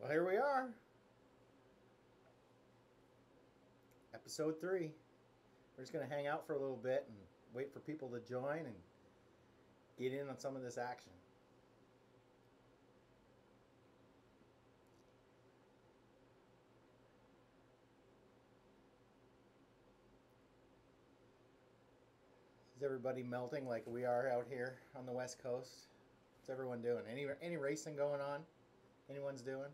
Well, here we are. Episode 3. We're just going to hang out for a little bit and wait for people to join and get in on some of this action. Is everybody melting like we are out here on the West Coast? What's everyone doing? Any racing going on? Anyone's doing?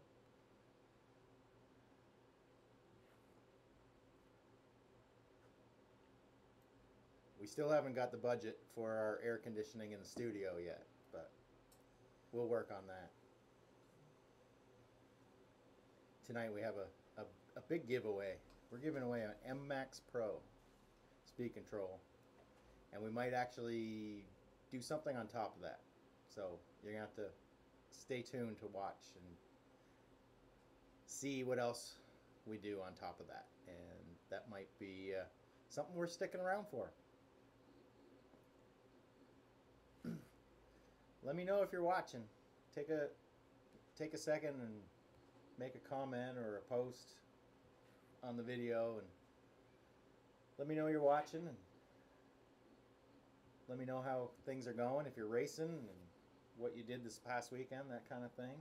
We still haven't got the budget for our air conditioning in the studio yet, but we'll work on that. Tonight we have a big giveaway. We're giving away an MX Pro speed control, and we might actually do something on top of that. So you're going to have to stay tuned to watch and see what else we do on top of that. And that might be something we're sticking around for. Let me know if you're watching. Take a second and make a comment or a post on the video and let me know you're watching, and let me know how things are going, if you're racing and what you did this past weekend, that kind of thing.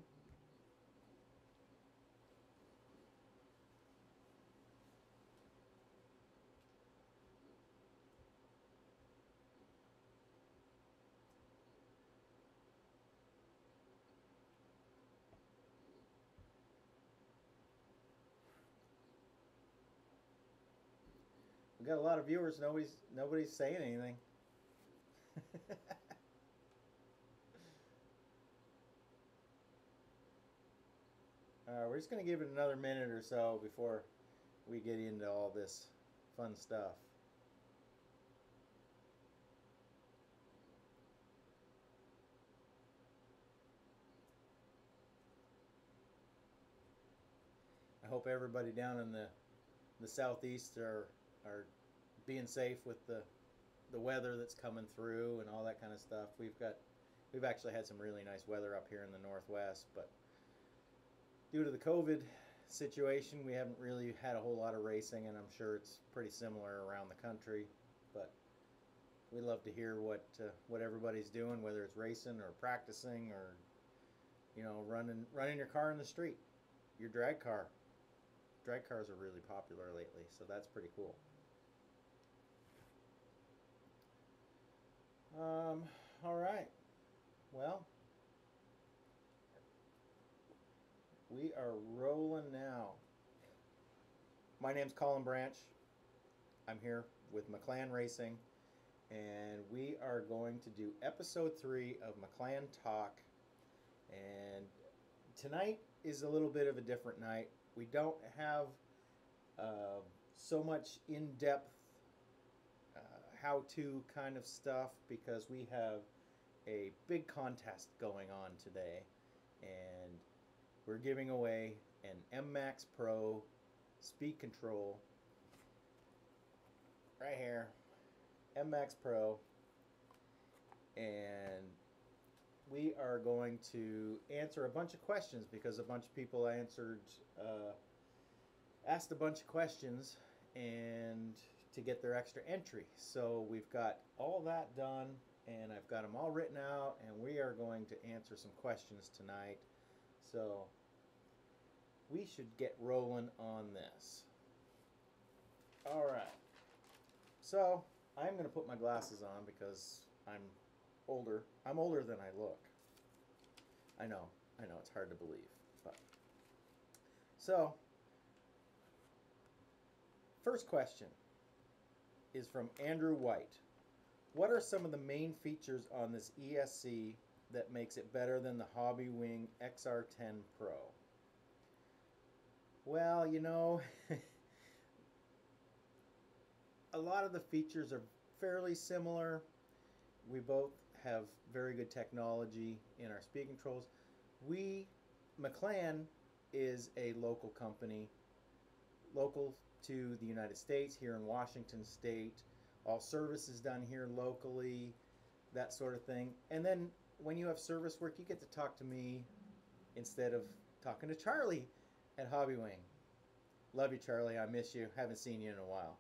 We got a lot of viewers. Nobody's saying anything. We're just going to give it another minute or so before we get into all this fun stuff. I hope everybody down in the southeast are being safe with the weather that's coming through and all that kind of stuff. We've actually had some really nice weather up here in the northwest, but due to the COVID situation, we haven't really had a whole lot of racing, and I'm sure it's pretty similar around the country. But we love to hear what everybody's doing, whether it's racing or practicing or running your car in the street, your drag car. Drag cars are really popular lately, so that's pretty cool. All right. Well, we are rolling now. My name's Colin Branch. I'm here with Mclan Racing, and we are going to do episode 3 of Mclan Talk. And tonight is a little bit of a different night. We don't have so much in-depth how-to kind of stuff because we have a big contest going on today, and we're giving away an MX Pro speed control right here, MX Pro, and we are going to answer a bunch of questions because a bunch of people asked a bunch of questions and to get their extra entry. So we've got all that done, and I've got them all written out, and we are going to answer some questions tonight. So we should get rolling on this. All right. So I'm going to put my glasses on because I'm older. I'm older than I look. I know, it's hard to believe. But so, first question is from Andrew White. What are some of the main features on this ESC that makes it better than the Hobby Wing Xr10 Pro? Well, a lot of the features are fairly similar. We both have very good technology in our speed controls. Mclan is a local company, local to the United States, here in Washington State. All service is done here locally, that sort of thing. And then when you have service work, you get to talk to me instead of talking to Charlie at Hobby Wing. Love you, Charlie. I miss you. Haven't seen you in a while.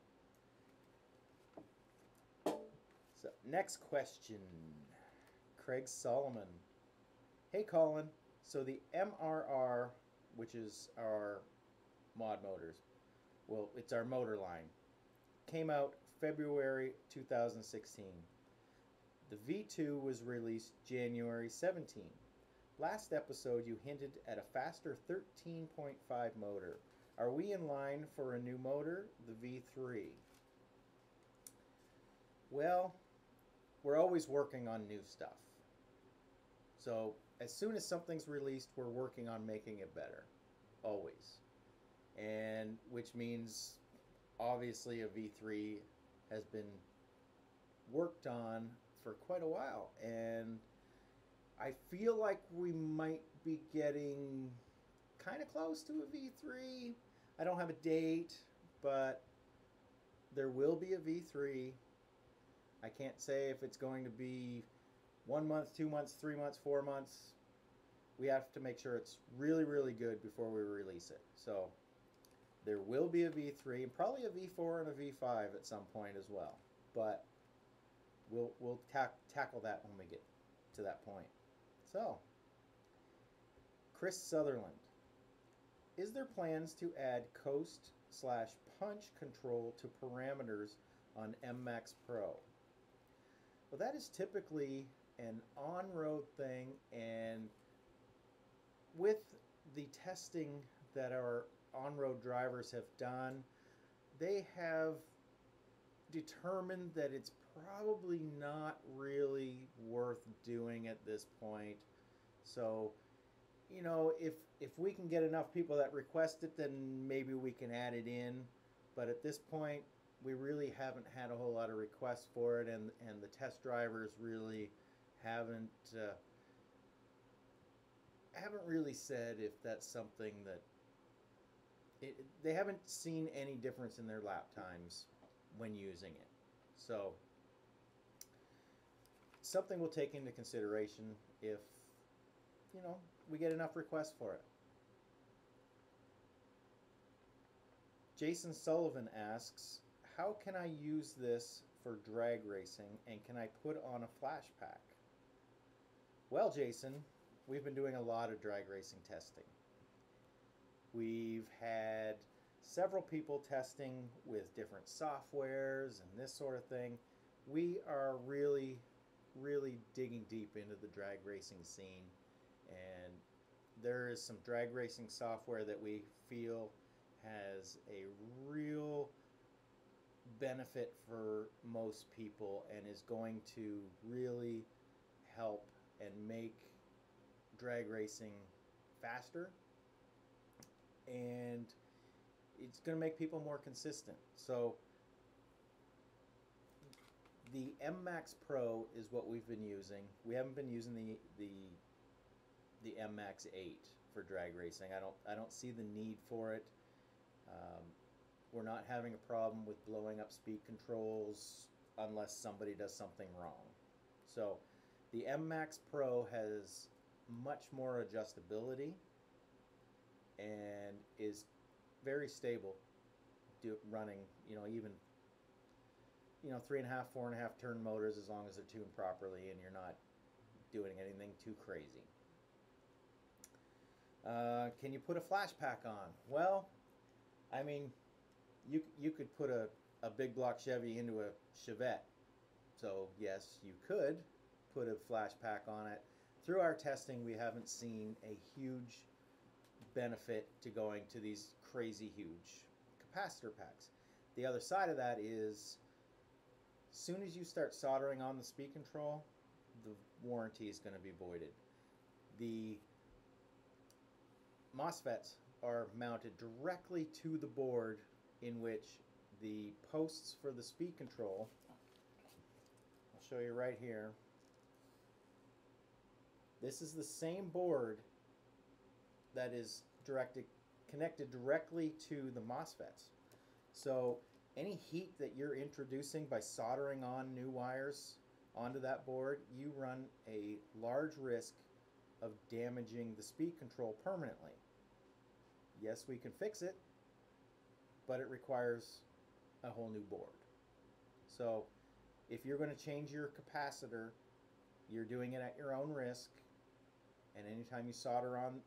So, next question. Craig Solomon. Hey, Colin. So the MRR, which is our mod motors, well, it's our motor line, came out February 2016. The V2 was released January 17. Last episode, you hinted at a faster 13.5 motor. Are we in line for a new motor, the V3? Well, we're always working on new stuff. So as soon as something's released, we're working on making it better. Always. And which means, obviously, a V3 has been worked on for quite a while. And I feel like we might be getting kind of close to a V3. I don't have a date, but there will be a V3. I can't say if it's going to be 1 month, 2 months, 3 months, 4 months. We have to make sure it's really, really good before we release it. So there will be a V3 and probably a V4 and a V5 at some point as well. But we'll tackle that when we get to that point. So, Chris Sutherland. Is there plans to add coast/punch control to parameters on MMAX Pro? Well, that is typically an on-road thing, and with the testing that our on-road drivers have done, they have determined that it's probably not really worth doing at this point. So, you know, if we can get enough people that request it, then maybe we can add it in. But at this point, we really haven't had a whole lot of requests for it, and the test drivers really haven't really said if that's something that they haven't seen any difference in their lap times when using it. So something we'll take into consideration if, you know, we get enough requests for it. Jason Sullivan asks, how can I use this for drag racing, and can I put on a flash pack? Well, Jason, we've been doing a lot of drag racing testing. We've had several people testing with different softwares and this sort of thing. We are really, really digging deep into the drag racing scene, and there is some drag racing software that we feel has a real benefit for most people and is going to really help and make drag racing faster, and it's going to make people more consistent. So the MMAX Pro is what we've been using. We haven't been using the MMAX 8 for drag racing. I don't see the need for it. We're not having a problem with blowing up speed controls unless somebody does something wrong. So the MMAX Pro has much more adjustability and is very stable running, you know, even, you know, 3.5, 4.5 turn motors, as long as they're tuned properly and you're not doing anything too crazy. Can you put a flash pack on? Well, I mean, you could put a big block Chevy into a Chevette. So yes, you could put a flash pack on it. Through our testing, we haven't seen a huge benefit to going to these crazy huge capacitor packs. The other side of that is, as soon as you start soldering on the speed control, the warranty is going to be voided. The MOSFETs are mounted directly to the board in which the posts for the speed control, I'll show you right here. This is the same board that is connected directly to the MOSFETs. So any heat that you're introducing by soldering on new wires onto that board, you run a large risk of damaging the speed control permanently. Yes, we can fix it, but it requires a whole new board. So if you're going to change your capacitor, you're doing it at your own risk. And anytime you solder on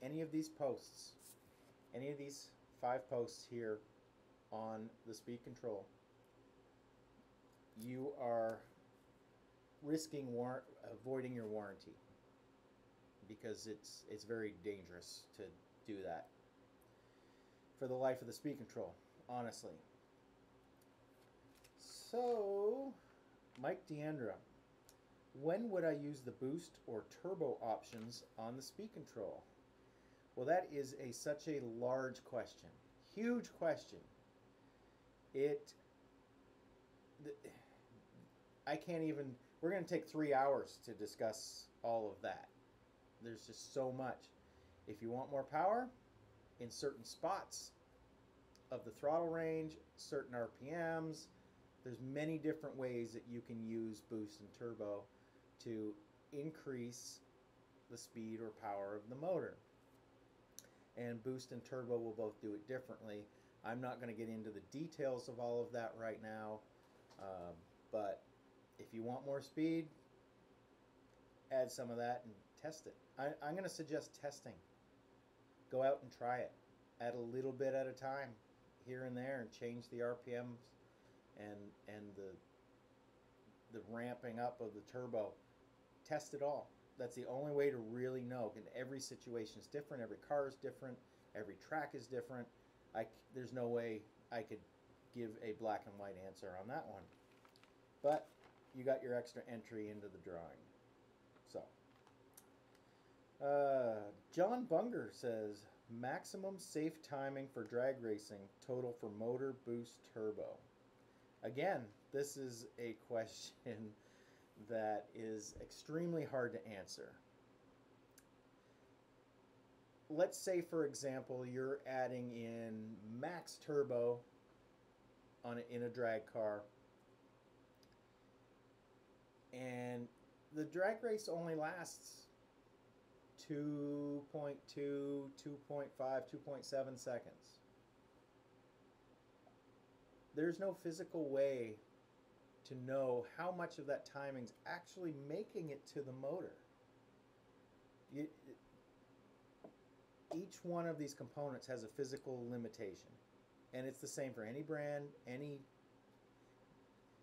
any of these posts, any of these 5 posts here on the speed control, you are risking avoiding your warranty, because it's very dangerous to do that for the life of the speed control, honestly. So, Mike Deandra, when would I use the boost or turbo options on the speed control? Well, that is such a large question, huge question. I can't even, we're going to take 3 hours to discuss all of that. There's just so much. If you want more power in certain spots of the throttle range, certain RPMs, there's many different ways that you can use boost and turbo to increase the speed or power of the motor. And boost and turbo will both do it differently. I'm not going to get into the details of all of that right now, but if you want more speed, add some of that and test it. I'm going to suggest testing. Go out and try it. Add a little bit at a time, here and there, and change the RPMs and the ramping up of the turbo. Test it all. That's the only way to really know. And every situation is different. Every car is different. Every track is different. There's no way I could give a black and white answer on that one. But you got your extra entry into the drawing. So, John Bunger says, maximum safe timing for drag racing, total for motor, boost, turbo. Again, this is a question that is extremely hard to answer. Let's say, for example, you're adding in max turbo in a drag car, and the drag race only lasts 2.2, 2.5, 2.7 seconds. There's no physical way to know how much of that timing's actually making it to the motor. Each one of these components has a physical limitation, and it's the same for any brand, any.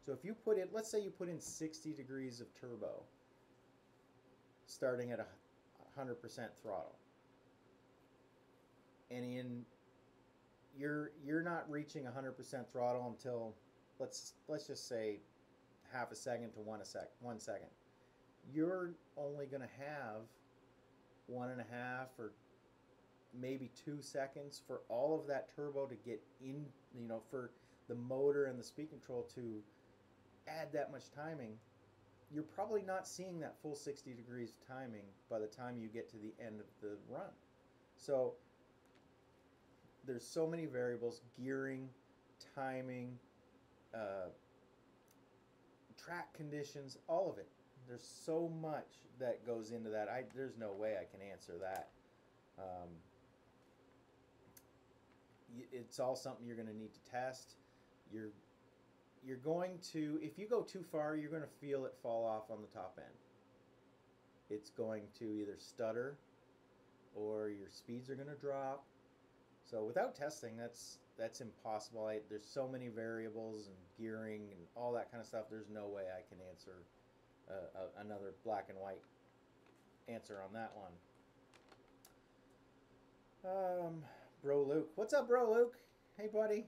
So if you put in, let's say you put in 60 degrees of turbo, starting at 100% throttle, and you're not reaching 100% throttle until let's just say half a second to 1 second. You're only going to have 1.5 or maybe 2 seconds for all of that turbo to get in, for the motor and the speed control to add that much timing. You're probably not seeing that full 60 degrees timing by the time you get to the end of the run. So there's so many variables: gearing, timing, track conditions, all of it. There's so much that goes into that. There's no way I can answer that. It's all something you're going to need to test. You're going to, if you go too far, you're going to feel it fall off on the top end. It's going to either stutter or your speeds are going to drop. So without testing, that's impossible. There's so many variables and gearing and all that kind of stuff. There's no way I can answer another black and white answer on that one. Bro Luke. What's up, Bro Luke? Hey, buddy.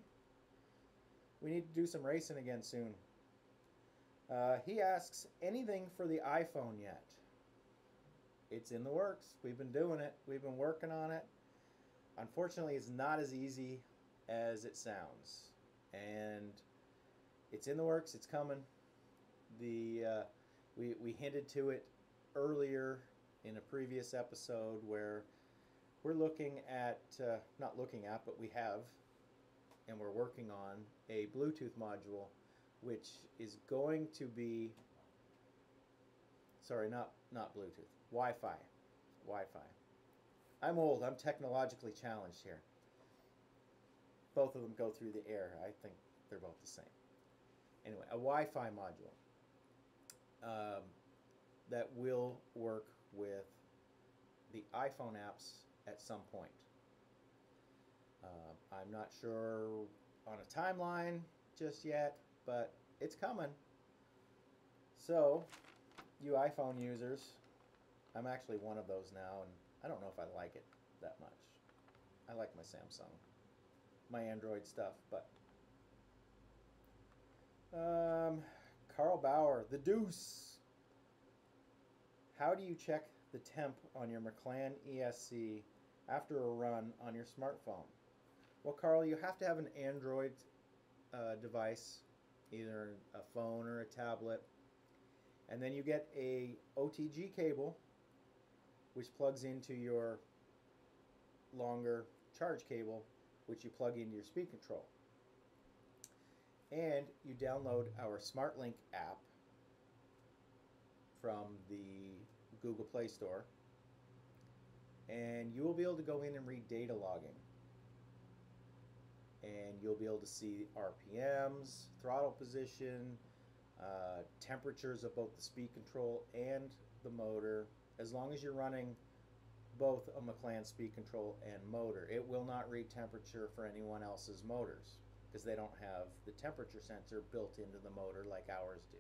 We need to do some racing again soon. He asks, anything for the iPhone yet? It's in the works. We've been doing it. We've been working on it. Unfortunately, it's not as easy as it sounds. And it's in the works. It's coming. We hinted to it earlier in a previous episode where we're looking at, not looking at, but we have, and we're working on a Bluetooth module, which is going to be, sorry, not Bluetooth, Wi-Fi. I'm old. I'm technologically challenged here. both of them go through the air. I think they're both the same. Anyway, a Wi-Fi module that will work with the iPhone apps at some point. I'm not sure on a timeline just yet, but it's coming. So, you iPhone users, I'm actually one of those now, and I don't know if I like it that much. I like my Samsung, my Android stuff, but Carl Bauer, the Deuce. How do you check the temp on your Mclan ESC after a run on your smartphone? Well, Carl, you have to have an Android device, either a phone or a tablet, and then you get a OTG cable, which plugs into your longer charge cable, which you plug into your speed control. And you download our SmartLink app from the Google Play Store, and you will be able to go in and read data logging. And you'll be able to see RPMs, throttle position, temperatures of both the speed control and the motor, as long as you're running both a Mclan speed control and motor. It will not read temperature for anyone else's motors because they don't have the temperature sensor built into the motor like ours do.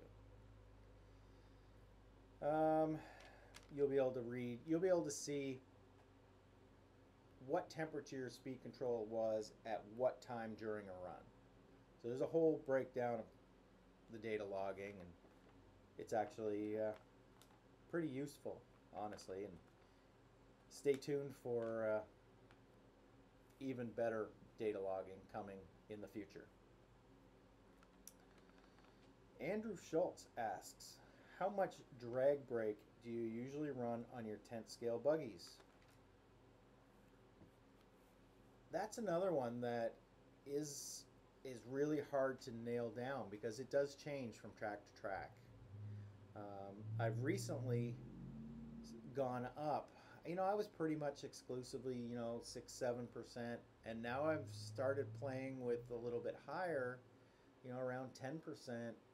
You'll be able to see what temperature your speed control was at what time during a run. So there's a whole breakdown of the data logging, and it's actually pretty useful, honestly. And stay tuned for even better data logging coming in the future. Andrew Schultz asks, how much drag brake do you usually run on your 10th scale buggies? That's another one that is really hard to nail down because it does change from track to track. I've recently gone up. I was pretty much exclusively 6-7%, and now I've started playing with a little bit higher, around 10%,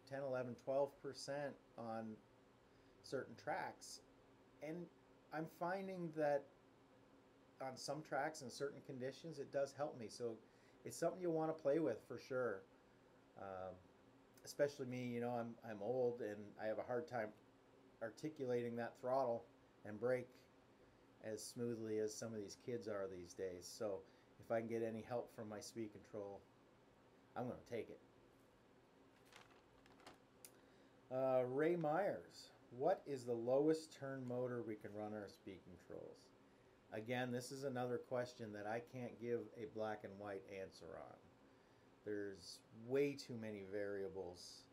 10, 11, 12% on certain tracks, and I'm finding that on some tracks and certain conditions it does help me. So it's something you want to play with for sure. Especially me, I'm old and I have a hard time articulating that throttle and brake as smoothly as some of these kids are these days. So if I can get any help from my speed control, I'm going to take it. Ray Myers, what is the lowest turn motor we can run our speed controls? Again, this is another question that I can't give a black and white answer on. There's way too many variables.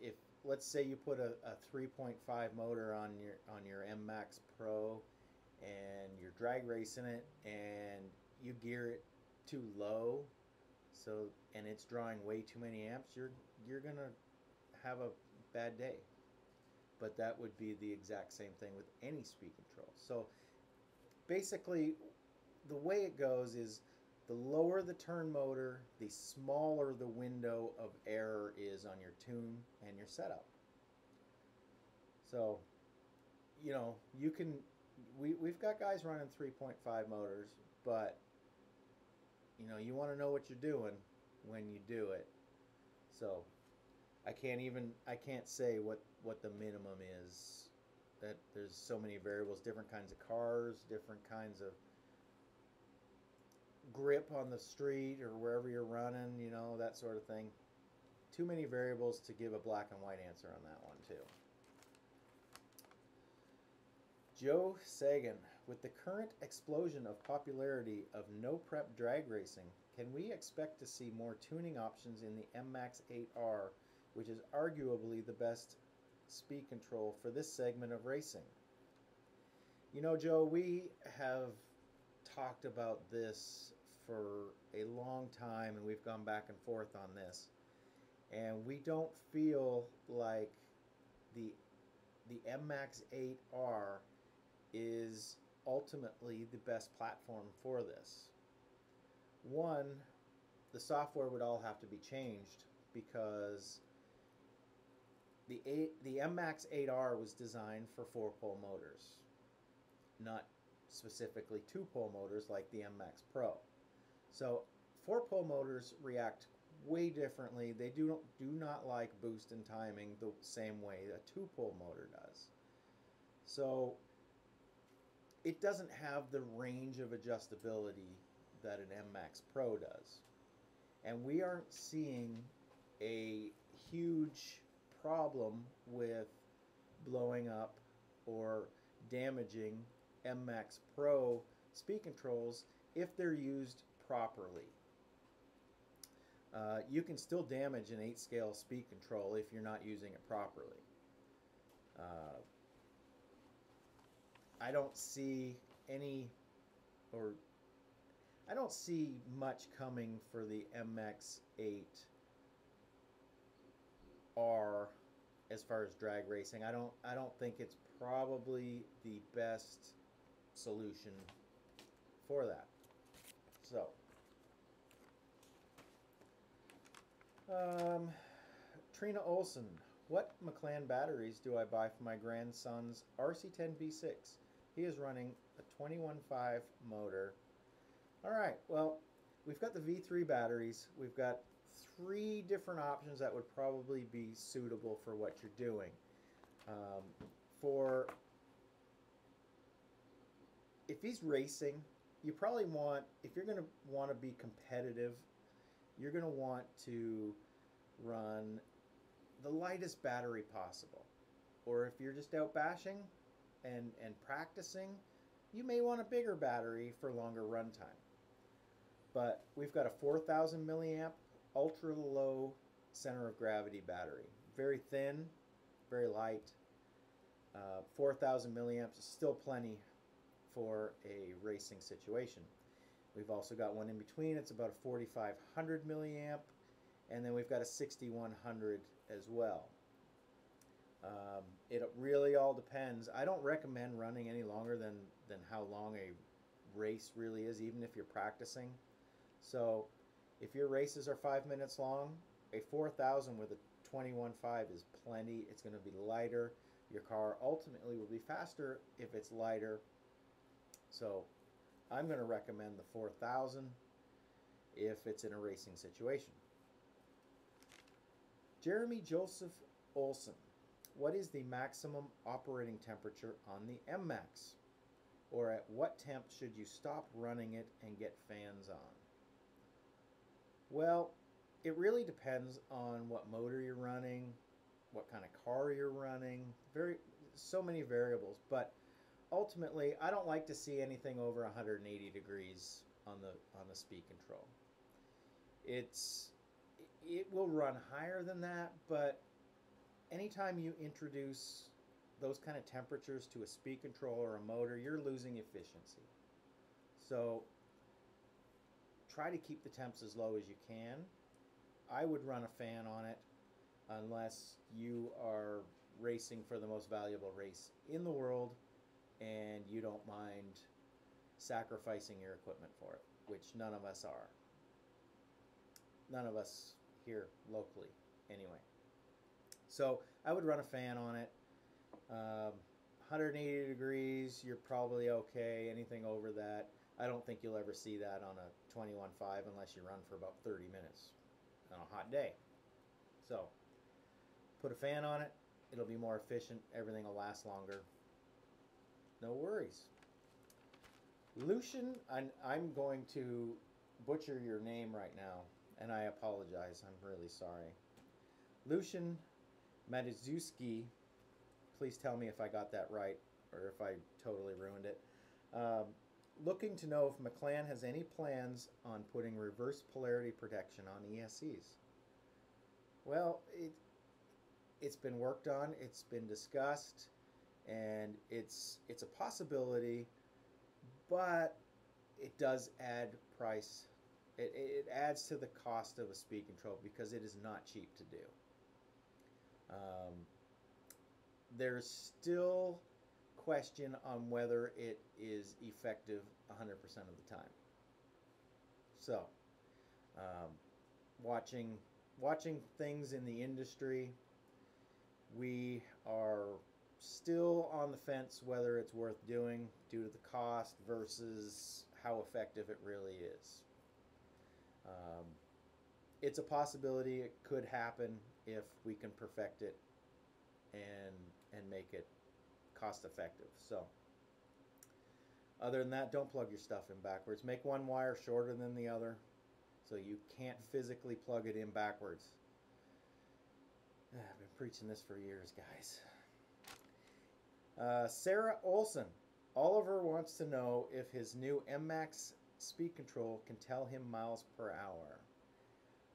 If let's say you put a 3.5 motor on your MMAX Pro and you're drag racing it and you gear it too low, and it's drawing way too many amps, you're gonna have a bad day. But that would be the exact same thing with any speed control. So basically, the way it goes is the lower the turn motor, the smaller the window of error is on your tune and your setup. So, we've got guys running 3.5 motors, but you want to know what you're doing when you do it. So I can't say what the minimum is. That there's so many variables, different kinds of cars, different kinds of grip on the street or wherever you're running, that sort of thing. Too many variables to give a black and white answer on that one too. Joe Sagan, with the current explosion of popularity of no prep drag racing, can we expect to see more tuning options in the MMAX 8R, which is arguably the best speed control for this segment of racing? Joe, we have talked about this for a long time, and we've gone back and forth on this, and we don't feel like the MMAX 8R is ultimately the best platform for this. One, the software would all have to be changed because the MMAX 8R was designed for 4-pole motors, not specifically 2-pole motors like the MMAX Pro. So 4-pole motors react way differently. They do not like boost and timing the same way a 2-pole motor does. So it doesn't have the range of adjustability that an MMAX Pro does. And we aren't seeing a huge problem with blowing up or damaging MMAX Pro speed controls if they're used properly. You can still damage an 8-scale speed control if you're not using it properly. I don't see I don't see much coming for the MX8R as far as drag racing. I don't think it's probably the best solution for that. So, Trina Olson, what Mclan batteries do I buy for my grandson's RC10 V6? He is running a 21.5 motor. All right, well, we've got the V3 batteries. We've got 3 different options that would probably be suitable for what you're doing. If he's racing, you probably want, if you're going to want to be competitive, you're going to want to run the lightest battery possible. Or if you're just out bashing and practicing, you may want a bigger battery for longer runtime. But we've got a 4,000 milliamp ultra low center of gravity battery. Very thin, very light. 4,000 milliamps is still plenty for a racing situation. We've also got one in between. It's about a 4,500 milliamp, and then we've got a 6,100 as well. It really all depends. I don't recommend running any longer than how long a race really is, even if you're practicing. So if your races are 5 minutes long, a 4,000 with a 21.5 is plenty. It's going to be lighter. Your car ultimately will be faster if it's lighter. So I'm going to recommend the 4,000 if it's in a racing situation. Jeremy Joseph Olson, what is the maximum operating temperature on the MMAX? Or at what temp should you stop running it and get fans on? Well, it really depends on what motor you're running, what kind of car you're running, so many variables, but ultimately I don't like to see anything over 180 degrees on the speed control. It will run higher than that, but anytime you introduce those kind of temperatures to a speed control or a motor, you're losing efficiency. So try to keep the temps as low as you can. I would run a fan on it unless you are racing for the most valuable race in the world and you don't mind sacrificing your equipment for it, which none of us are. None of us here locally, anyway. So I would run a fan on it. 180 degrees, you're probably okay. Anything over that, I don't think you'll ever see that on a 21.5 unless you run for about 30 minutes on a hot day. So put a fan on it. It'll be more efficient. Everything will last longer. No worries. Lucian, I'm going to butcher your name right now, and I apologize. I'm really sorry. Lucian Matuszewski, please tell me if I got that right or if I totally ruined it. Looking to know if Mclan has any plans on putting reverse polarity protection on ESCs. Well, it's been worked on, it's been discussed, and it's a possibility, but it does add price. It adds to the cost of a speed control because it is not cheap to do. There's still question on whether it is effective 100% of the time. So Um, watching things in the industry, we are still on the fence whether it's worth doing due to the cost versus how effective it really is. Um, it's a possibility it could happen if we can perfect it and make it cost effective. So other than that, don't plug your stuff in backwards. Make one wire shorter than the other so you can't physically plug it in backwards. I've been preaching this for years, guys. Sarah Olson. Oliver wants to know if his new MMAX speed control can tell him miles per hour.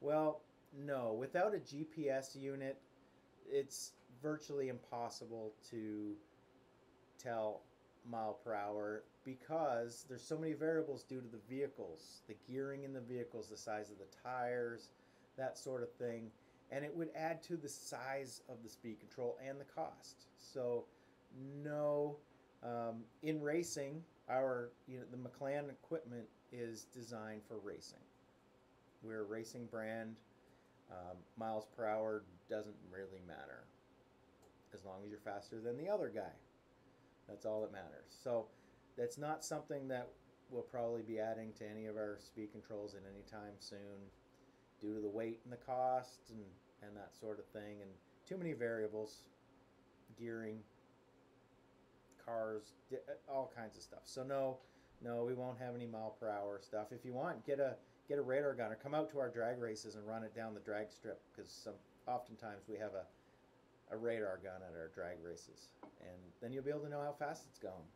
Well, no. Without a GPS unit, it's virtually impossible to tell mile per hour because there's so many variables due to the vehicles, the gearing in the vehicles, the size of the tires, that sort of thing, and it would add to the size of the speed control and the cost. So no, in racing, the Mclan equipment is designed for racing. We're a racing brand. Miles per hour doesn't really matter as long as you're faster than the other guy. That's all that matters. So that's not something that we'll probably be adding to any of our speed controls in any time soon due to the weight and the cost and that sort of thing, and too many variables, gearing, cars, all kinds of stuff. So no, we won't have any mile per hour stuff. If you want, get a radar gun or come out to our drag races and run it down the drag strip, because oftentimes we have a radar gun at our drag races, and then you'll be able to know how fast it's going.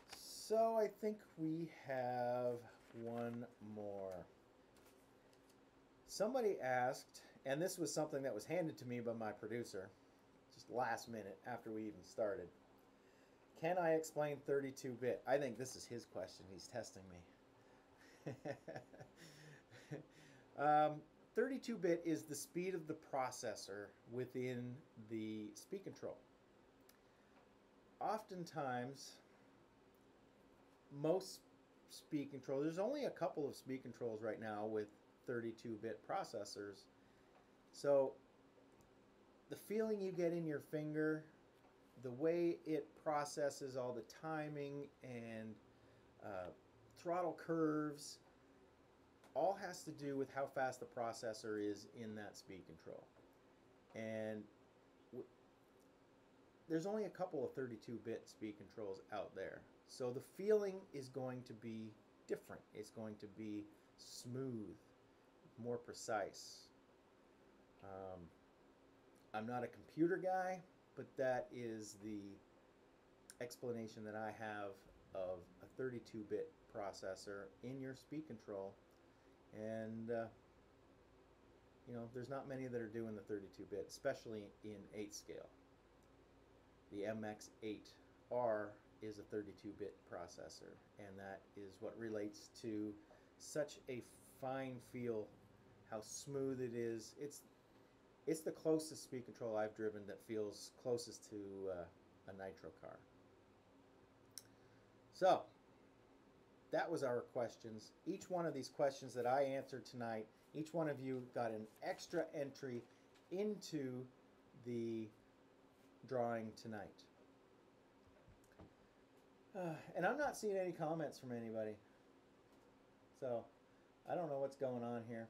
So I think we have one more. Somebody asked, and this was something that was handed to me by my producer just last minute after we even started. Can I explain 32-bit? I think this is his question. He's testing me. 32-bit is the speed of the processor within the speed control. Oftentimes, most speed controls, there's only a couple of speed controls right now with 32-bit processors. So the feeling you get in your finger, the way it processes all the timing and throttle curves, all has to do with how fast the processor is in that speed control. And there's only a couple of 32-bit speed controls out there. So the feeling is going to be different. It's going to be smooth, more precise. I'm not a computer guy, but that is the explanation that I have of a 32-bit processor in your speed control. And there's not many that are doing the 32-bit, especially in 8 scale. The MX8R is a 32-bit processor, and that is what relates to such a fine feel, how smooth it is. It's the closest speed control I've driven that feels closest to a nitro car. So that was our questions. Each one of these questions that I answered tonight, each one of you got an extra entry into the drawing tonight. And I'm not seeing any comments from anybody. So I don't know what's going on here.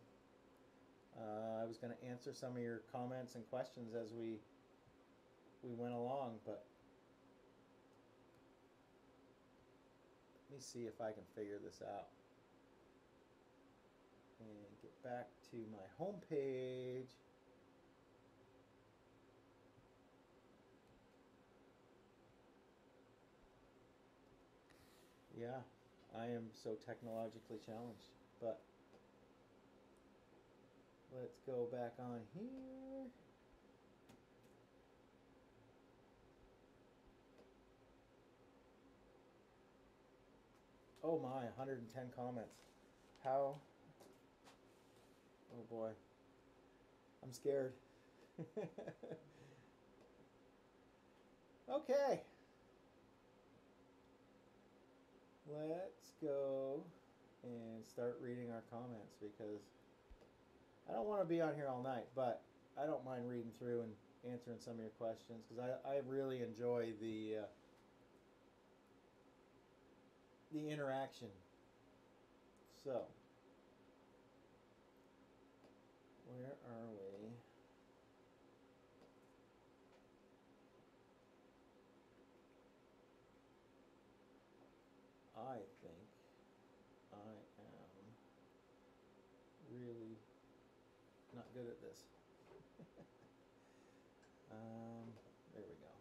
I was going to answer some of your comments and questions as we went along, but let me see if I can figure this out and get back to my home page. Yeah, I am so technologically challenged, but let's go back on here. Oh my, 110 comments. How? Oh boy. I'm scared. Okay. Let's go and start reading our comments, because I don't want to be on here all night, but I don't mind reading through and answering some of your questions, because I really enjoy the interaction. So, where are we? I think I am really not good at this. There we go.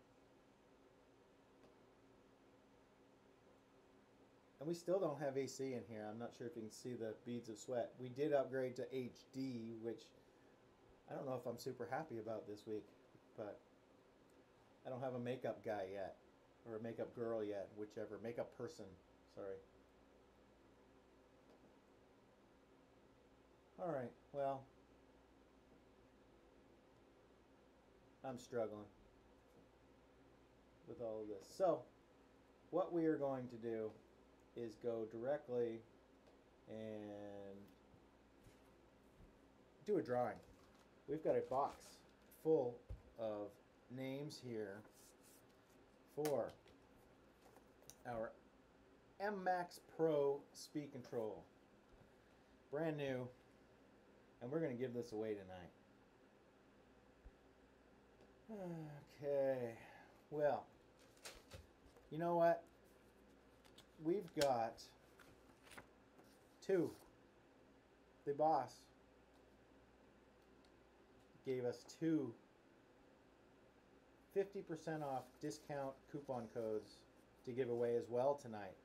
And we still don't have AC in here. I'm not sure if you can see the beads of sweat. We did upgrade to HD, which I don't know if I'm super happy about this week, but I don't have a makeup guy yet, or a makeup girl yet, whichever, makeup person, sorry. All right, well, I'm struggling with all of this. So, what we are going to do is go directly and do a drawing. We've got a box full of names here for our Mmax Pro speed control. Brand new, and we're going to give this away tonight. Okay, well, you know what? We've got two. The boss gave us two 50% off discount coupon codes to give away as well tonight,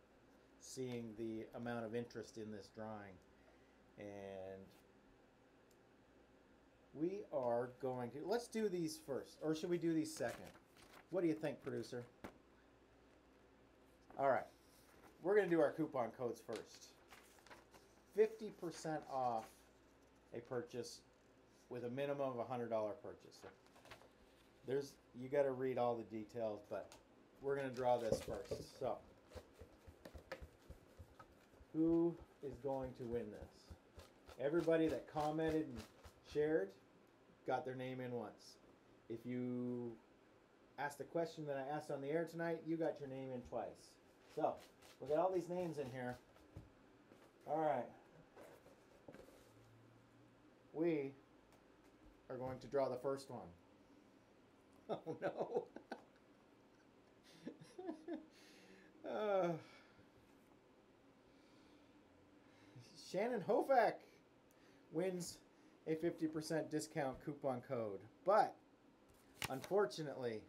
seeing the amount of interest in this drawing. And we are going to, let's do these first, or should we do these second? What do you think, producer? All right, we're going to do our coupon codes first. 50% off a purchase with a minimum of a $100 purchase. So you got to read all the details, but we're going to draw this first. So, who is going to win this? Everybody that commented and shared got their name in once. If you asked the question that I asked on the air tonight, you got your name in twice. So, we got all these names in here. All right. We are going to draw the first one. Oh no. Shannon Hofak wins a 50% discount coupon code. But, unfortunately,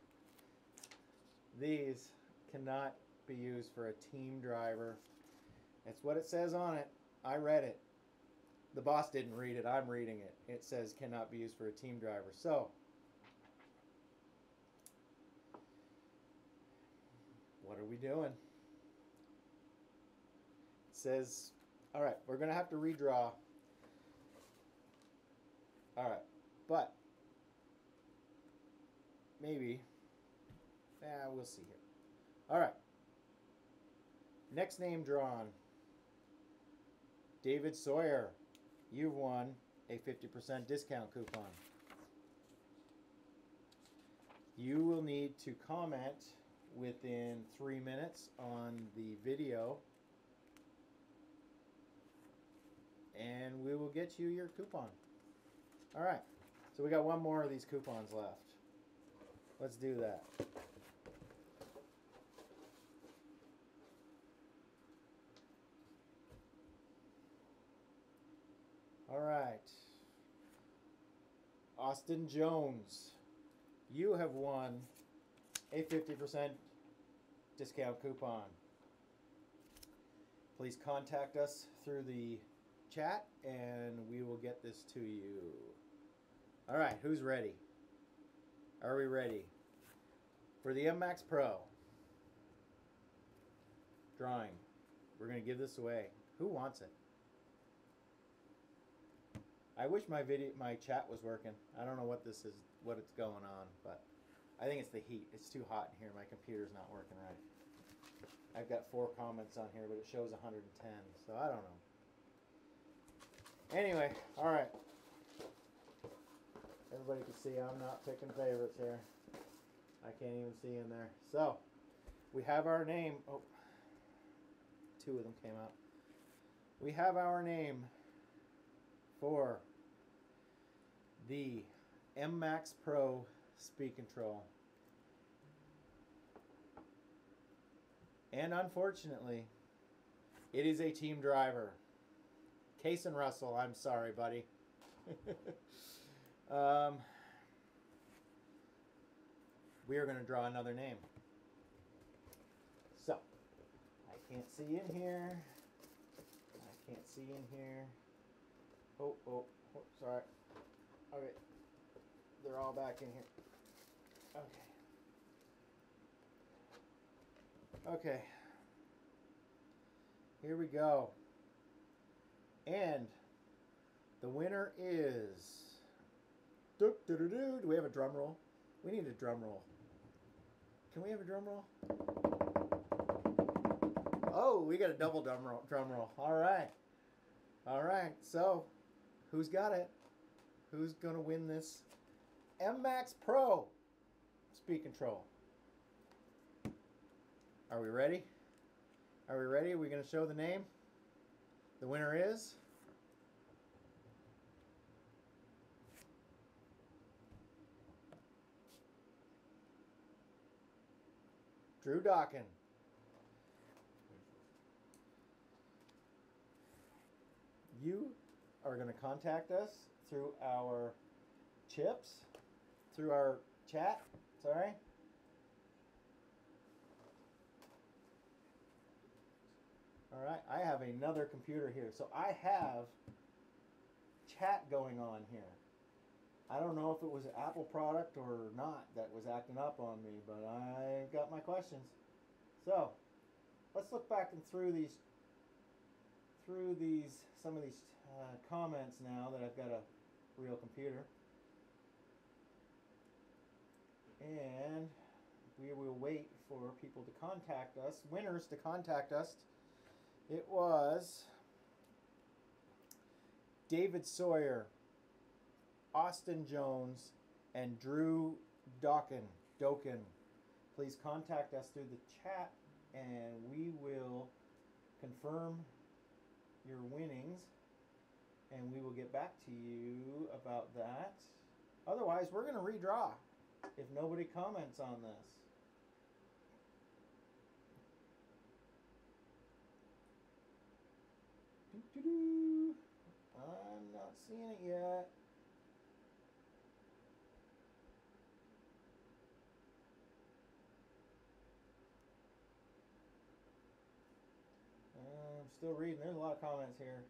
these cannot be used for a team driver. That's what it says on it. I read it. The boss didn't read it. I'm reading it. It says cannot be used for a team driver. So, what are we doing? It says, all right, we're going to have to redraw. All right, but maybe, we'll see here. All right, next name drawn, David Sawyer. You've won a 50% discount coupon. You will need to comment within 3 minutes on the video, and we will get you your coupon. All right, so we got one more of these coupons left. Let's do that. All right, Austin Jones, you have won a 50% discount coupon. Please contact us through the chat and we will get this to you. All right, who's ready? Are we ready for the Mmax Pro drawing? We're going to give this away. Who wants it? I wish my chat was working. I don't know what this is, what it's going on, but I think it's the heat. It's too hot in here. My computer's not working right. I've got 4 comments on here, but it shows 110, so I don't know. Anyway, all right. Everybody can see I'm not picking favorites here. I can't even see in there. So, we have our name. Oh, 2 of them came out. We have our name for the MMAX Pro speed control. And unfortunately, it is a team driver. Case and Russell, I'm sorry, buddy. We are going to draw another name. So, I can't see in here. I can't see in here. Oh, sorry. Okay. They're all back in here. Okay. Okay. Here we go. And the winner is... Do we have a drum roll? We need a drum roll. Can we have a drum roll? Oh, we got a double drum roll. All right. All right. So, who's got it? Who's going to win this MMAX Pro speed control? Are we ready? Are we ready? Are we going to show the name? The winner is... Drew Dawkin. You are going to contact us through our chips, through our chat, sorry. All right, I have another computer here. So I have chat going on here. I don't know if it was an Apple product or not that was acting up on me, but I got my questions. So let's look back and through some of these comments now that I've got a real computer. And we will wait for people to contact us, winners to contact us. It was David Sawyer, Austin Jones, and Drew Dawkin. Please contact us through the chat and we will confirm your winnings and we will get back to you about that. Otherwise, we're going to redraw if nobody comments on this. I'm not seeing it yet. I'm still reading. There's a lot of comments here.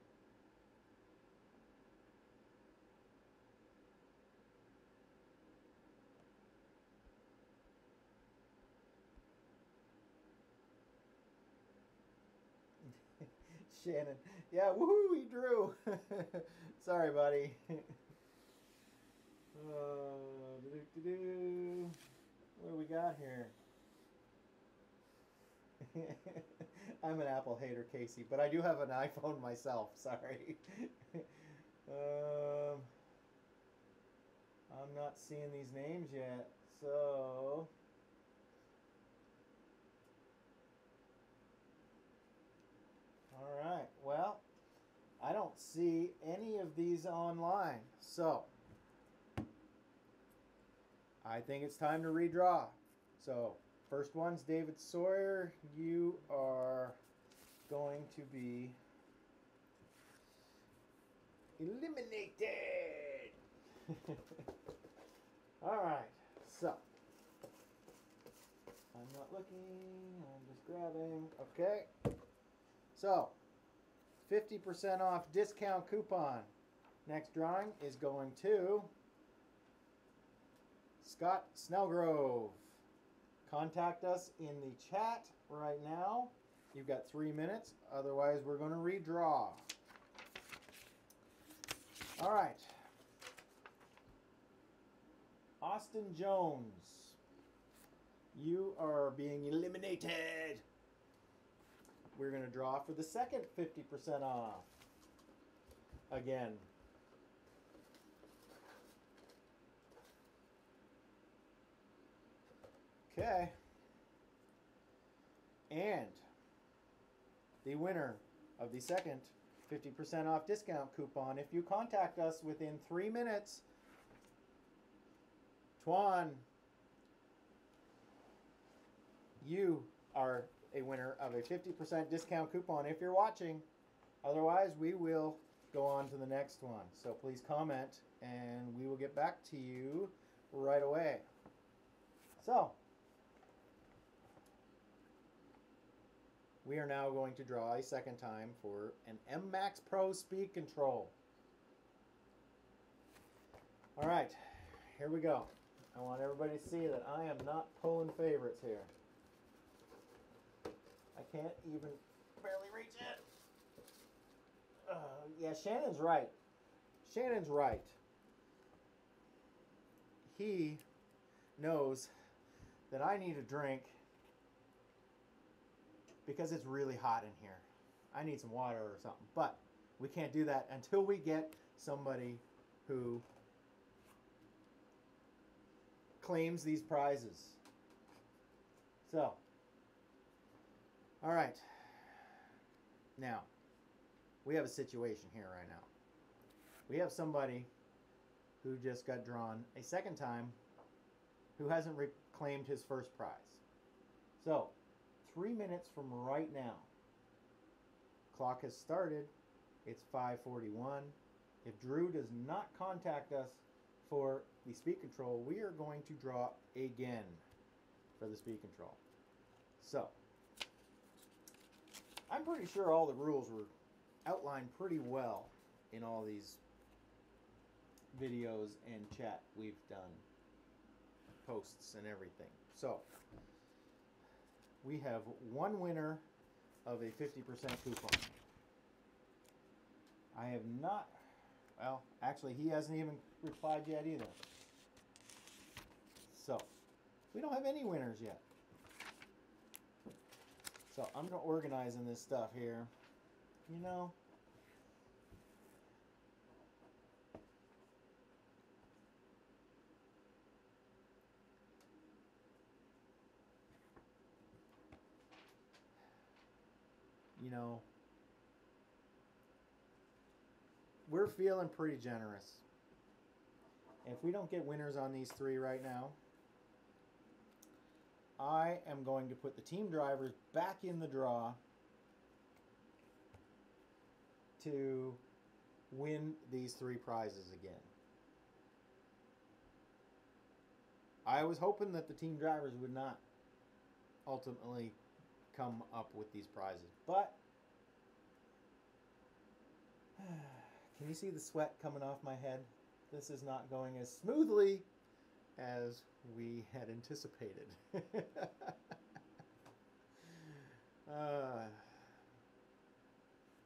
Shannon. Yeah, woohoo, he drew. Sorry, buddy. What do we got here? I'm an Apple hater, Casey, but I do have an iPhone myself. Sorry. I'm not seeing these names yet, so... Alright, well, I don't see any of these online, so I think it's time to redraw. So, first one's David Sawyer. You are going to be eliminated. Alright, so I'm not looking, I'm just grabbing. Okay. So, 50% off discount coupon. Next drawing is going to Scott Snellgrove. Contact us in the chat right now. You've got 3 minutes. Otherwise, we're going to redraw. All right. Austin Jones. You are being eliminated. We're going to draw for the second 50% off. again. Okay. And the winner of the second 50% off discount coupon, if you contact us within 3 minutes, Tuan, you are a winner of a 50% discount coupon if you're watching. Otherwise, we will go on to the next one. So please comment and we will get back to you right away. So, we are now going to draw a second time for an M-Max Pro speed control. All right, here we go. I want everybody to see that I am not pulling favorites here. I can't even barely reach it. Yeah, Shannon's right. Shannon's right. He knows that I need a drink because it's really hot in here. I need some water or something. But we can't do that until we get somebody who claims these prizes. So, all right. Now, we have a situation here right now. We have somebody who just got drawn a second time who hasn't reclaimed his first prize. So, 3 minutes from right now, clock has started. It's 5:41. If Drew does not contact us for the speed control, we are going to draw again for the speed control. So, I'm pretty sure all the rules were outlined pretty well in all these videos and chat we've done, posts and everything. So, we have one winner of a 50% coupon. I have not, well, actually he hasn't even replied yet either. So, we don't have any winners yet. So, I'm going to organize in this stuff here. You know, we're feeling pretty generous. If we don't get winners on these three right now, I am going to put the team drivers back in the draw to win these three prizes again. I was hoping that the team drivers would not ultimately come up with these prizes, but can you see the sweat coming off my head? This is not going as smoothly as we had anticipated.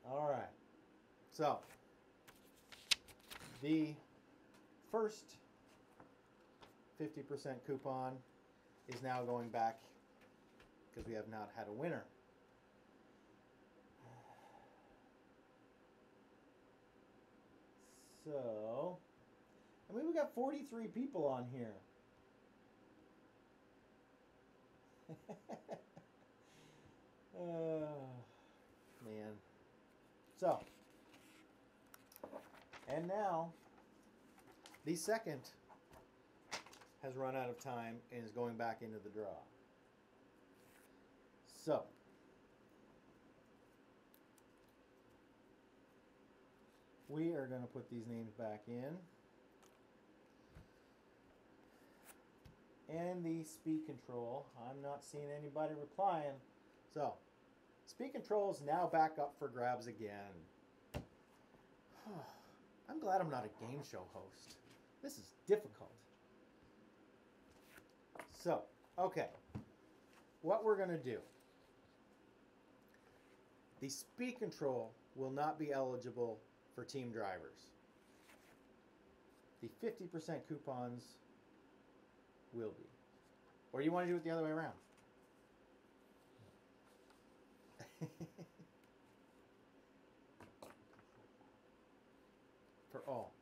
All right. So, the first 50% coupon is now going back because we have not had a winner. So, I mean, we got 43 people on here. Man. So, and now, the second has run out of time and is going back into the draw. So, we are going to put these names back in. And the speed control, I'm not seeing anybody replying. So, speed control is now back up for grabs again. I'm glad I'm not a game show host. This is difficult. So, okay. What we're going to do. The speed control will not be eligible for team drivers. The 50% coupons will be. Or you want to do it the other way around? all.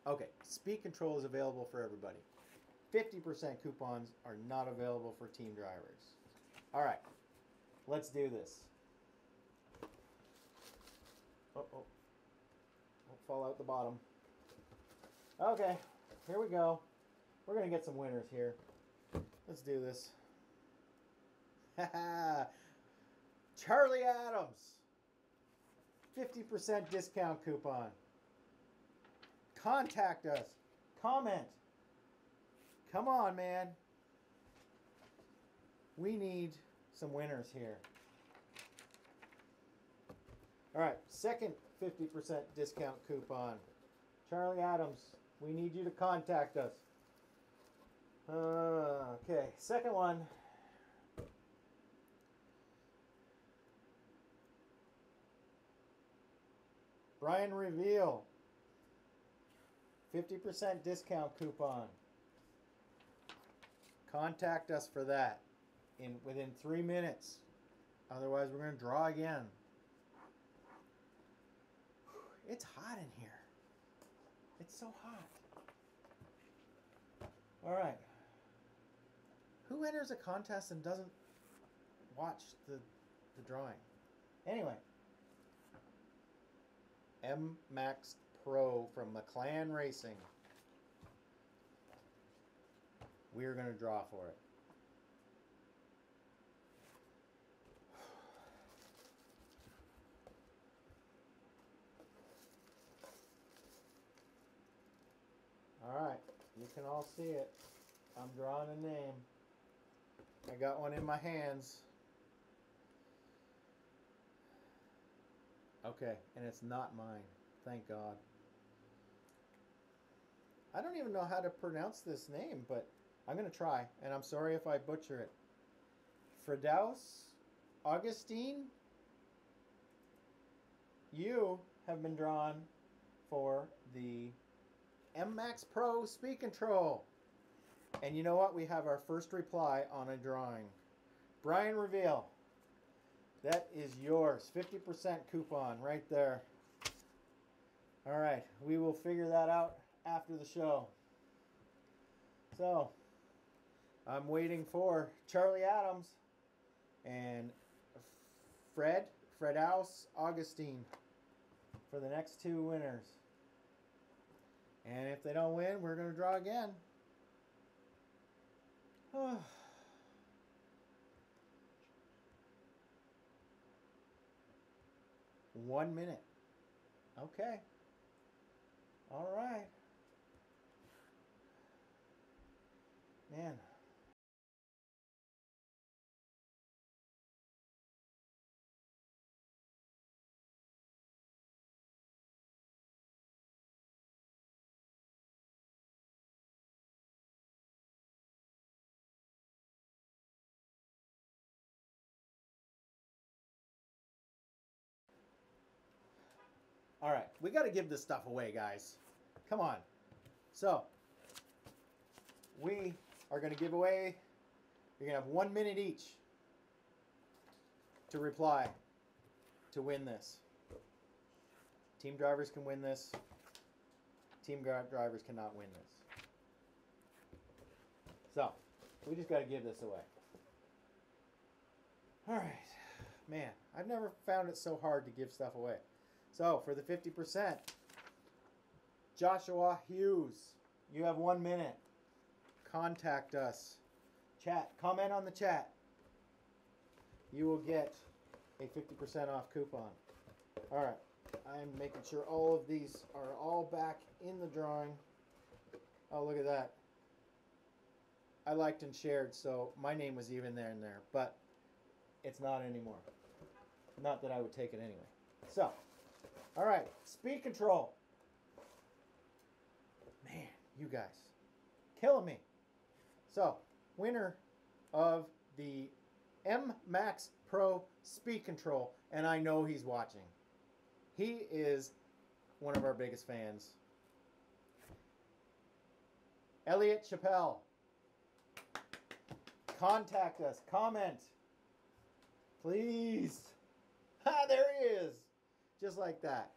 Okay, speed control is available for everybody. 50% coupons are not available for team drivers. All right, let's do this. Oh, don't fall out the bottom. Okay, here we go. We're going to get some winners here. Let's do this. Charlie Adams. 50% discount coupon. Contact us. Comment. Come on, man. We need some winners here. All right, second 50% discount coupon. Charlie Adams, we need you to contact us. Okay, second one. Brian Reveal. 50% discount coupon. Contact us for that within 3 minutes. Otherwise, we're going to draw again. It's hot in here. It's so hot. All right. Who enters a contest and doesn't watch the drawing? Anyway. Max Pro from Mclan Racing. We're going to draw for it. All right, you can all see it. I'm drawing a name. I got one in my hands. Okay, and it's not mine. Thank God. I don't even know how to pronounce this name, but I'm going to try, and I'm sorry if I butcher it. Fredaus Augustine, you have been drawn for the Max Pro Speed Control. And you know what? We have our first reply on a drawing. Brian Reveal. That is yours. 50% coupon right there. All right. We will figure that out after the show. So, I'm waiting for Charlie Adams and Fredaus Augustine for the next two winners. And if they don't win, we're going to draw again. 1 minute. Okay. All right. Man. All right, we got to give this stuff away, guys. Come on. So, we are going to give away, you're going to have 1 minute each to reply to win this. Team drivers can win this. Team drivers cannot win this. So, we just got to give this away. All right. Man, I've never found it so hard to give stuff away. So, for the 50%, Joshua Hughes, you have 1 minute. Contact us. Chat. Comment on the chat. You will get a 50% off coupon. All right. I'm making sure all of these are all back in the drawing. Oh, look at that. I liked and shared, so my name was even there and there, but it's not anymore. Not that I would take it anyway. So, all right, speed control. Man, you guys, killing me. So, winner of the Max Pro Speed Control, and I know he's watching. He is one of our biggest fans. Elliot Chappelle. Contact us. Comment. Please. Ha, there he is. Just like that.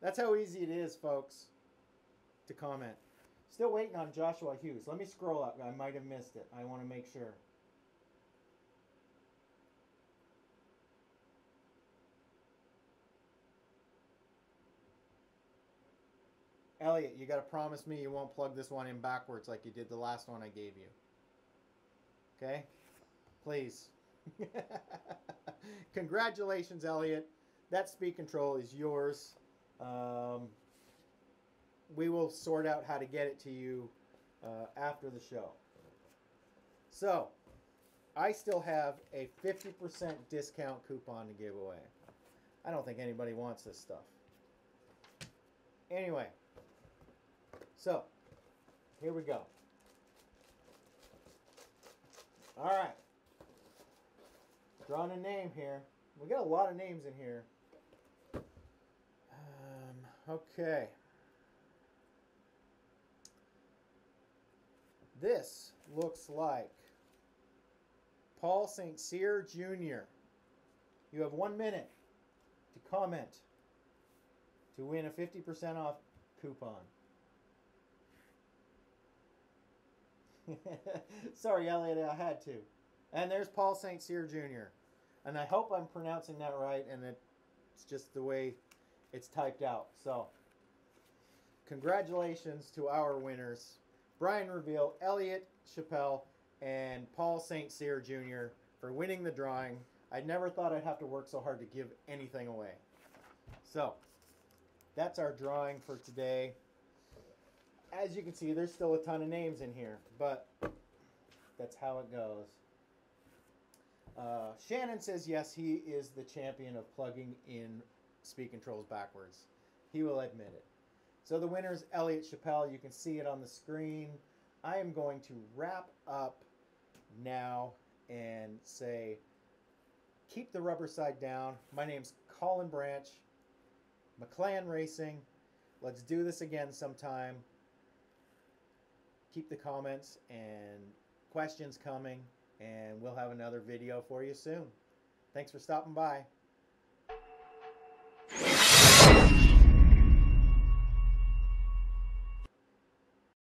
That's how easy it is, folks. to comment. Still waiting on Joshua Hughes. Let me scroll up. I might have missed it. I want to make sure. Elliot, you got to promise me you won't plug this one in backwards like you did the last one I gave you. Okay? Please. Congratulations, Elliot. That speed control is yours. We will sort out how to get it to you after the show. So, I still have a 50% discount coupon to give away. I don't think anybody wants this stuff. Anyway, so here we go. All right. Drawing a name here. We got a lot of names in here. Okay. This looks like Paul St. Cyr Jr. You have 1 minute to comment to win a 50% off coupon. Sorry, Elliot, I had to. And there's Paul St. Cyr Jr. And I hope I'm pronouncing that right, and it's just the way it's typed out. So, congratulations to our winners, Brian Reveal, Elliot Chappelle, and Paul St. Cyr Jr. for winning the drawing. I never thought I'd have to work so hard to give anything away. So, that's our drawing for today. As you can see, there's still a ton of names in here, but that's how it goes. Shannon says yes, he is the champion of plugging in speed controls backwards. He will admit it. So the winner is Elliot Chappelle. You can see it on the screen. I am going to wrap up now and say, keep the rubber side down. My name's Colin Branch, Mclan Racing. Let's do this again sometime. Keep the comments and questions coming, and we'll have another video for you soon. Thanks for stopping by.